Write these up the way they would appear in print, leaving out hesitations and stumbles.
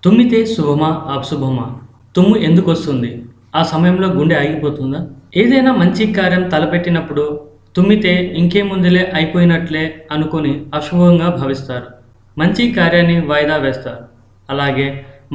తుమ్మితే శుభమా అశుభమా? తుమ్ము ఎందుకొస్తుంది? ఆ సమయంలో గుండె ఆగిపోతుందా? ఏదైనా మంచి కార్యం తలపెట్టినప్పుడు తుమ్మితే ఇంకేముందులే అయిపోయినట్లే అనుకుని అశుభంగా భావిస్తారు. మంచి కార్యాన్ని వాయిదా వేస్తారు. అలాగే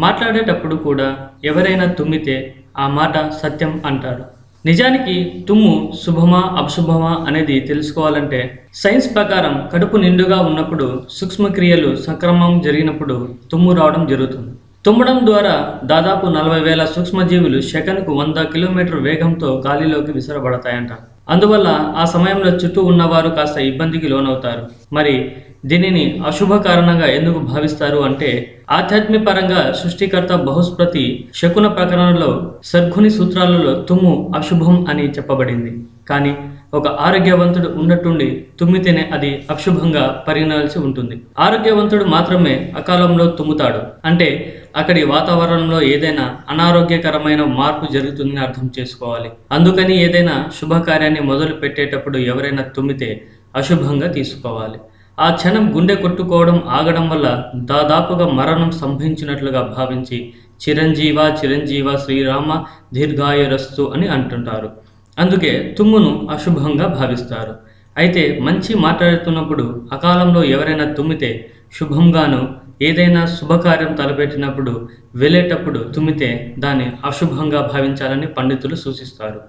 మాట్లాడేటప్పుడు కూడా ఎవరైనా తుమ్మితే ఆ మాట సత్యం అంటారు. నిజానికి తుమ్ము శుభమా అశుభమా అనేది తెలుసుకోవాలంటే సైన్స్ ప్రకారం కడుపు నిండుగా ఉన్నప్పుడు సూక్ష్మక్రియలు సక్రమం జరిగినప్పుడు తుమ్ము రావడం జరుగుతుంది. తుమ్మడం ద్వారా దాదాపు 40,000 సూక్ష్మజీవులు సెకనుకు 100 కిలోమీటర్ వేగంతో గాలిలోకి విసరబడతాయంట. అందువల్ల ఆ సమయంలో చుట్టూ ఉన్నవారు కాస్త ఇబ్బందికి లోనవుతారు. మరి దీనిని అశుభ కారణంగా ఎందుకు భావిస్తారు అంటే ఆధ్యాత్మికపరంగా సృష్టికర్త బృహస్పతి శకున ప్రకరణలో సర్గుని సూత్రాలలో తుమ్ము అశుభం అని చెప్పబడింది. కానీ ఒక ఆరోగ్యవంతుడు ఉన్నట్టుండి తుమ్మితేనే అది అశుభంగా పరిగణించాల్సి ఉంటుంది. ఆరోగ్యవంతుడు మాత్రమే అకాలంలో తుమ్ముతాడు అంటే అక్కడి వాతావరణంలో ఏదైనా అనారోగ్యకరమైన మార్పు జరుగుతుందని అర్థం చేసుకోవాలి. అందుకని ఏదైనా శుభకార్యాన్ని మొదలు పెట్టేటప్పుడు ఎవరైనా తుమ్మితే అశుభంగా తీసుకోవాలి. ఆ క్షణం గుండె కొట్టుకోవడం ఆగడం వల్ల దాదాపుగా మరణం సంభవించినట్లుగా భావించి చిరంజీవ చిరంజీవ శ్రీరామ దీర్ఘాయురస్తు అని అంటుంటారు. అందుకే తుమ్మును అశుభంగా భావిస్తారు. అయితే మంచి మాట్లాడుతున్నప్పుడు అకాలంలో ఎవరైనా తుమ్మితే శుభంగాను, ఏదైనా శుభకార్యం తలపెట్టినప్పుడు వెళ్ళేటప్పుడు తుమ్మితే దాన్ని అశుభంగా భావించాలని పండితులు సూచిస్తారు.